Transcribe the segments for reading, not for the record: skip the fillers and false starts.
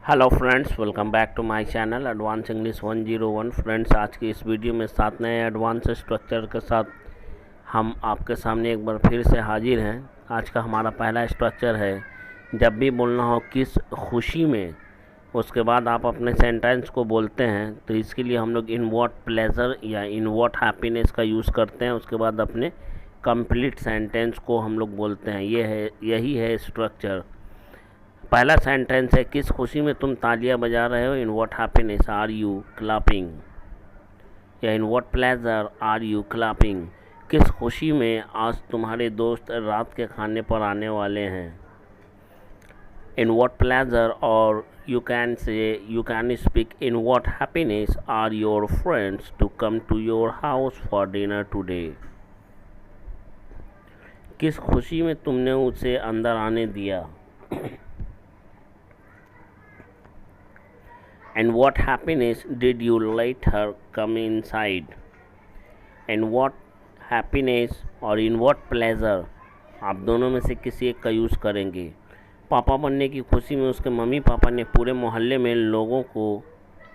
Hello friends, welcome back to my channel advance English 101। Friends, आज की इस video में 7 नए एडवांस स्ट्रक्चर के साथ हम आपके सामने एक बार फिर से हाजिर हैं। आज का हमारा पहला स्ट्रक्चर है, जब भी बोलना हो किस खुशी में, उसके बाद आप अपने सेंटेंस को बोलते हैं। तो इसके लिए हम लोग इन व्हाट प्लेजर या इन व्हाट हैप्पीनेस का यूज़ करते हैं। उसके बाद अपने कंप्लीट सेंटेंस को हम लोग बोलते हैं। यही है स्ट्रक्चर। पहला सेंटेंस है, किस खुशी में तुम तालियां बजा रहे हो। In what happiness are you clapping, या in what pleasure are you clapping. किस खुशी में आज तुम्हारे दोस्त रात के खाने पर आने वाले हैं। इन व्हाट प्लेजर, और you can speak in what happiness are your friends to come to your house for dinner today. किस खुशी में तुमने उसे अंदर आने दिया। And what happiness did you let her come inside? And what happiness और in what pleasure, आप दोनों में से किसी एक का यूज़ करेंगे। पापा बनने की खुशी में उसके मम्मी पापा ने पूरे मोहल्ले में लोगों को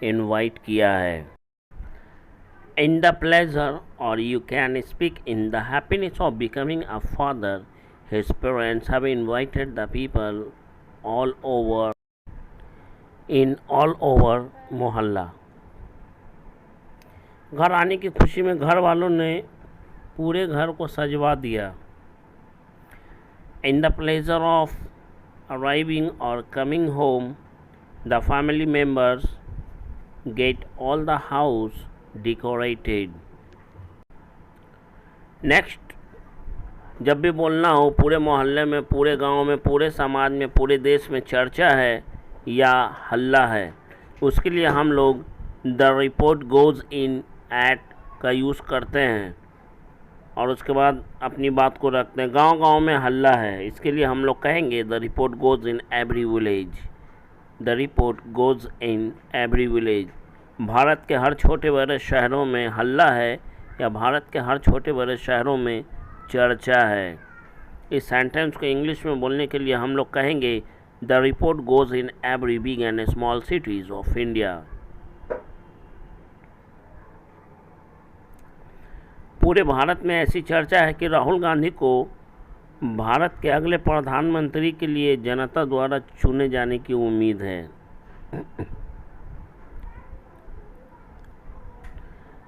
इनवाइट किया है। In the pleasure, or you can speak in the happiness of becoming a father, his parents have invited the people all over मोहल्ला। घर आने की खुशी में घर वालों ने पूरे घर को सजवा दिया। In the pleasure of arriving और coming home, the family members get all the house decorated. Next, जब भी बोलना हो पूरे मोहल्ले में, पूरे गांव में, पूरे समाज में, पूरे देश में चर्चा है या हल्ला है, उसके लिए हम लोग the report goes in at का यूज़ करते हैं और उसके बाद अपनी बात को रखते हैं। गांव-गांव में हल्ला है, इसके लिए हम लोग कहेंगे the report goes in every village. The report goes in every village. Bharat के हर छोटे बड़े शहरों में हल्ला है या भारत के हर छोटे बड़े शहरों में चर्चा है। इस सेंटेंस को इंग्लिश में बोलने के लिए हम लोग कहेंगे the report goes in every big and small cities of India. पूरे भारत में ऐसी चर्चा है कि राहुल गांधी को भारत के अगले प्रधानमंत्री के लिए जनता द्वारा चुने जाने की उम्मीद है।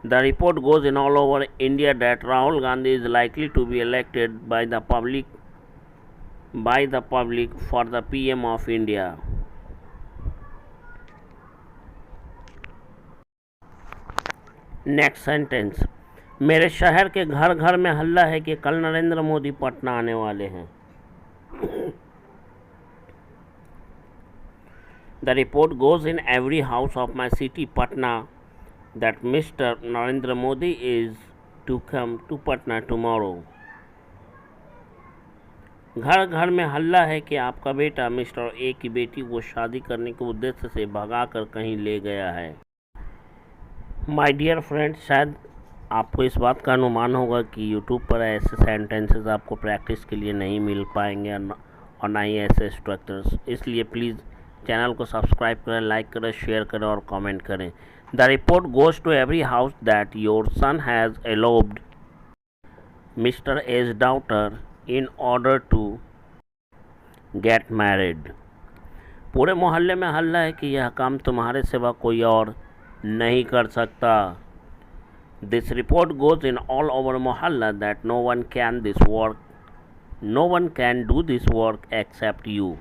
The report goes in all over India that Rahul Gandhi is likely to be elected by the public for the PM of India. Next sentence, मेरे शहर के घर घर में हल्ला है कि कल नरेंद्र मोदी पटना आने वाले हैं। The report goes in every house of my city Patna that Mr. Narendra Modi is to come to Patna tomorrow. घर घर में हल्ला है कि आपका बेटा मिस्टर ए की बेटी को शादी करने के उद्देश्य से भगा कर कहीं ले गया है। माय डियर फ्रेंड्स, शायद आपको इस बात का अनुमान होगा कि यूट्यूब पर ऐसे सेंटेंसेस आपको प्रैक्टिस के लिए नहीं मिल पाएंगे और ना ही ऐसे स्ट्रक्चर्स। इसलिए प्लीज़ चैनल को सब्सक्राइब करें, लाइक करें, शेयर करें और कमेंट करें। The report goes to every house that your son has eloped mister age daughter in order to get married. पूरे मोहल्ले में हल्ला है कि यह काम तुम्हारे सिवा कोई और नहीं कर सकता। This report goes in all over मोहल्ला that no one can do this work except you.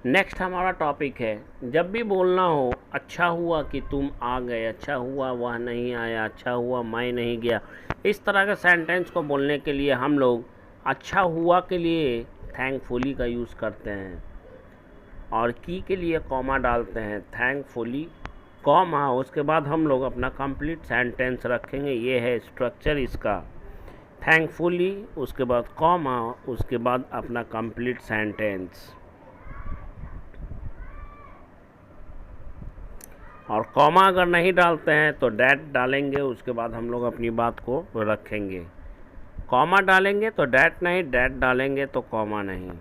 Next हमारा टॉपिक है, जब भी बोलना हो अच्छा हुआ कि तुम आ गए, अच्छा हुआ वह नहीं आया, अच्छा हुआ मैं नहीं गया। इस तरह के सेंटेंस को बोलने के लिए हम लोग अच्छा हुआ के लिए थैंकफुली का यूज़ करते हैं और की के लिए कॉमा डालते हैं। थैंकफुली कॉमा, उसके बाद हम लोग अपना कंप्लीट सेंटेंस रखेंगे। ये है स्ट्रक्चर इसका। थैंकफुली, उसके बाद कॉमा, उसके बाद अपना कंप्लीट सेंटेंस। और कॉमा अगर नहीं डालते हैं तो डैट डालेंगे, उसके बाद हम लोग अपनी बात को रखेंगे। कॉमा डालेंगे तो डैट नहीं, डैट डालेंगे तो कॉमा नहीं।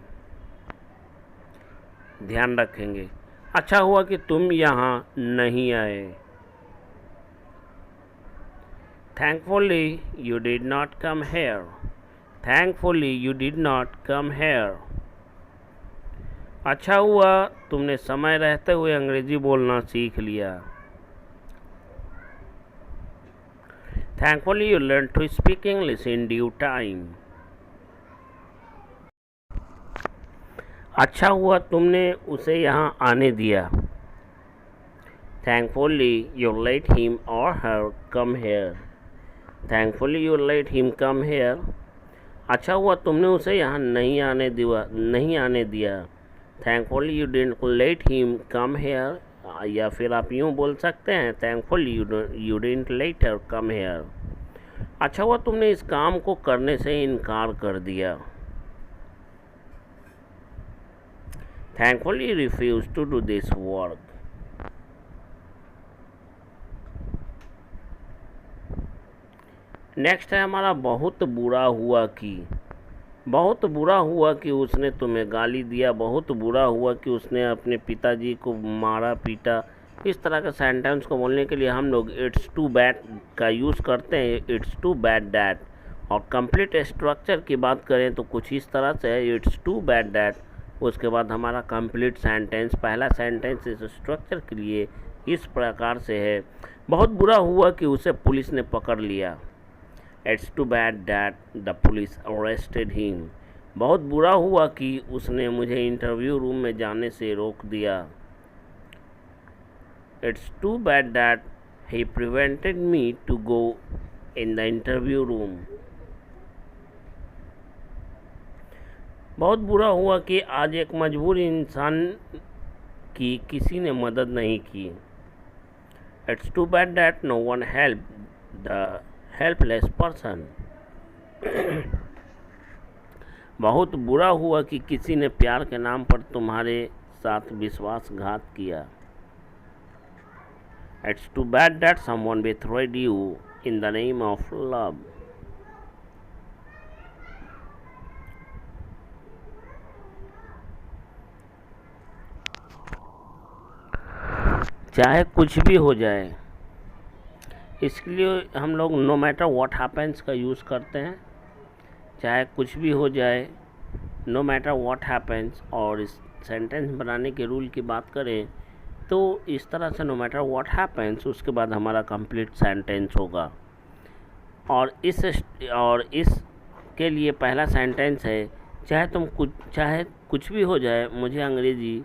ध्यान रखेंगे। अच्छा हुआ कि तुम यहाँ नहीं आए। Thankfully you did not come here. Thankfully you did not come here. अच्छा हुआ तुमने समय रहते हुए अंग्रेजी बोलना सीख लिया। Thankfully you learned to speak English in due time. अच्छा हुआ तुमने उसे यहाँ आने दिया। Thankfully you let him or her come here. Thankfully you let him come here. अच्छा हुआ तुमने उसे यहाँ नहीं आने दिया। Thankfully you didn't let him come here. या फिर आप यूँ बोल सकते हैं Thankfully you didn't let her come here. अच्छा हुआ तुमने इस काम को करने से इनकार कर दिया। Thankfully you refused to do this work. Next है हमारा बहुत बुरा हुआ कि उसने तुम्हें गाली दिया, बहुत बुरा हुआ कि उसने अपने पिताजी को मारा पीटा। इस तरह के सेंटेंस को बोलने के लिए हम लोग इट्स टू बैड का यूज़ करते हैं, इट्स टू बैड डैट। और कंप्लीट स्ट्रक्चर की बात करें तो कुछ इस तरह से है, इट्स टू बैड डैट। उसके बाद हमारा कंप्लीट सेंटेंस, पहला सेंटेंस इस स्ट्रक्चर के लिए इस प्रकार से है, बहुत बुरा हुआ कि उसे पुलिस ने पकड़ लिया। It's too bad that the police arrested him. बहुत बुरा हुआ कि उसने मुझे इंटरव्यू रूम में जाने से रोक दिया। It's too bad that he prevented me to go in the interview room. बहुत बुरा हुआ कि आज एक मजबूर इंसान की किसी ने मदद नहीं की। It's too bad that no one helped the helpless person. बहुत बुरा हुआ कि किसी ने प्यार के नाम पर तुम्हारे साथ विश्वासघात किया। It's too bad that someone betrayed you in the name of love. चाहे कुछ भी हो जाए, इसके लिए हम लोग नो मैटर व्हाट हैपेंस का यूज़ करते हैं। चाहे कुछ भी हो जाए, नो मैटर व्हाट हैपेंस। और इस सेंटेंस बनाने के रूल की बात करें तो इस तरह से नो मैटर व्हाट हैपेंस, उसके बाद हमारा कंप्लीट सेंटेंस होगा। और इसके लिए पहला सेंटेंस है, चाहे कुछ भी हो जाए, मुझे अंग्रेज़ी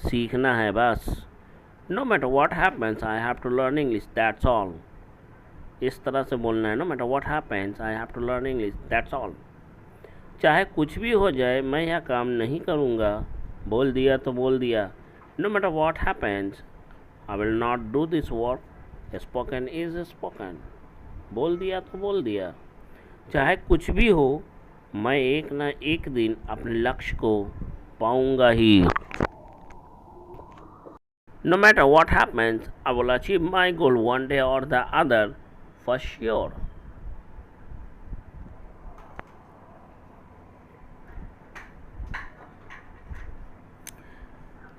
सीखना है बस। No matter what happens I have to learn English, that's all. इस तरह से बोलना है, no matter what happens I have to learn English, that's all. चाहे कुछ भी हो जाए, मैं यह काम नहीं करूँगा, बोल दिया तो बोल दिया। No matter what happens I will not do this work, spoken is spoken. बोल दिया तो बोल दिया। चाहे कुछ भी हो, मैं एक ना एक दिन अपने लक्ष्य को पाऊँगा ही। No matter what happens, I will achieve my goal one day or the other for sure.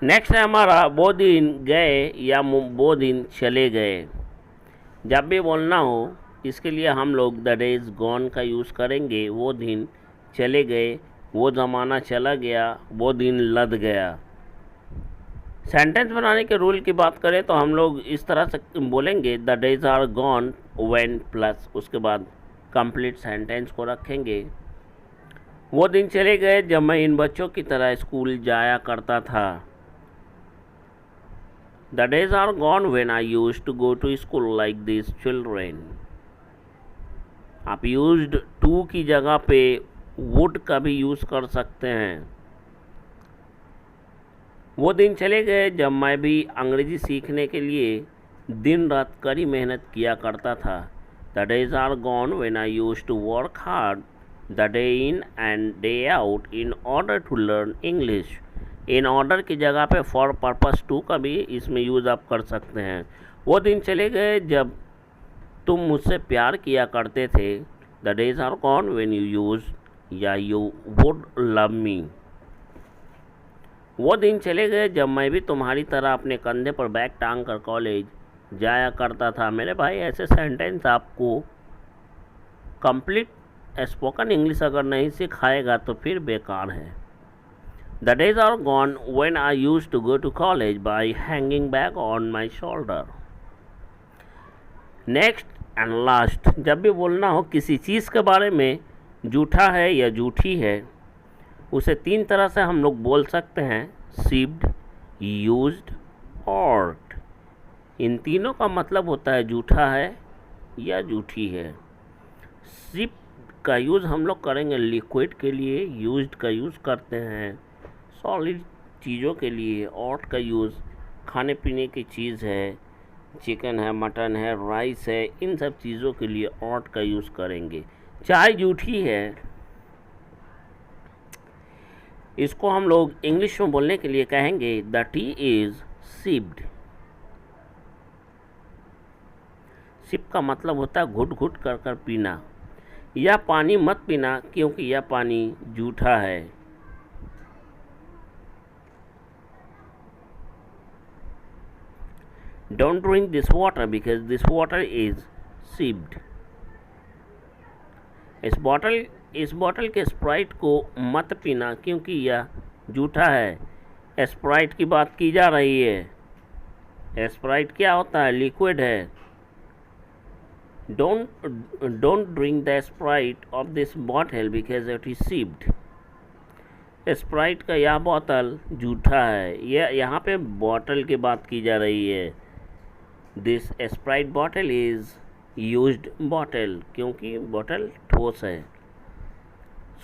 Next है हमारा वो दिन गए या वो दिन चले गए। जब भी बोलना हो इसके लिए हम लोग द डेज गॉन का यूज़ करेंगे। वो दिन चले गए, वो ज़माना चला गया, वो दिन लद गया। सेंटेंस बनाने के रूल की बात करें तो हम लोग इस तरह से बोलेंगे, the days are gone when plus उसके बाद कंप्लीट सेंटेंस को रखेंगे। वो दिन चले गए जब मैं इन बच्चों की तरह स्कूल जाया करता था। The days are gone when I used to go to school like this children. आप यूज्ड टू की जगह पे वुड का भी यूज़ कर सकते हैं। वो दिन चले गए जब मैं भी अंग्रेज़ी सीखने के लिए दिन रात कड़ी मेहनत किया करता था। The days are gone when I used to work hard the day in and day out in order to learn English. In order की जगह पे फॉर पर्पस टू का भी इसमें यूज़ आप कर सकते हैं। वो दिन चले गए जब तुम मुझसे प्यार किया करते थे। The days are gone when you use या यू वुड लव मी। वो दिन चले गए जब मैं भी तुम्हारी तरह अपने कंधे पर बैग टांग कर कॉलेज जाया करता था। मेरे भाई, ऐसे सेंटेंस आपको कंप्लीट स्पोकन इंग्लिश अगर नहीं सिखाएगा तो फिर बेकार है। The days are gone when I used to go to college by hanging bag on my shoulder. Next and last, जब भी बोलना हो किसी चीज़ के बारे में झूठा है या झूठी है, उसे 3 तरह से हम लोग बोल सकते हैं, सिप्ड, यूज्ड, ऑर्ट। इन तीनों का मतलब होता है झूठा है या झूठी है। सिप का यूज़ हम लोग करेंगे लिक्विड के लिए, यूज्ड का यूज़ करते हैं सॉलिड चीज़ों के लिए, ऑर्ट का यूज़ खाने पीने की चीज़ है, चिकन है, मटन है, राइस है, इन सब चीज़ों के लिए ऑट का यूज़ करेंगे। चाय झूठी है, इसको हम लोग इंग्लिश में बोलने के लिए कहेंगे the tea is sipped. Sip का मतलब होता है घुट घुट कर कर पीना। यह पानी मत पीना क्योंकि यह पानी झूठा है। Don't drink this water because this water is sipped. इस बॉटल के स्प्राइट को मत पीना क्योंकि यह झूठा है। स्प्राइट की बात की जा रही है। स्प्राइट क्या होता है? लिक्विड है। Don't drink the Sprite of this bottle because it is sipped. Sprite का यह बोतल झूठा है। यह यहाँ पे बॉटल की बात की जा रही है। This Sprite bottle is used bottle, क्योंकि बॉटल ठोस है,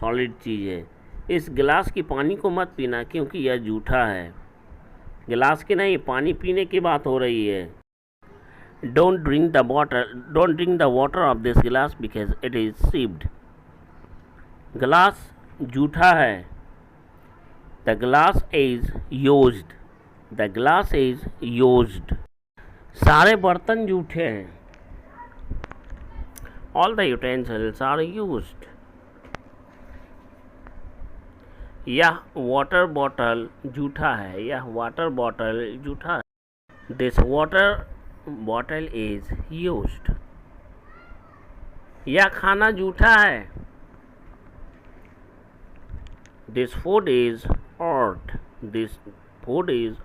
सॉलिड चीज़ है। इस गिलास की पानी को मत पीना क्योंकि यह झूठा है। गिलास की नहीं, पानी पीने की बात हो रही है। Don't drink the water of this glass because it is sipped. गिलास झूठा है। The glass is used. The glass is used. सारे बर्तन झूठे हैं। All the utensils are used. यह वाटर बॉटल झूठा है। यह वाटर बॉटल झूठा है। This water bottle is used. यह खाना झूठा है। This food is odd. This food is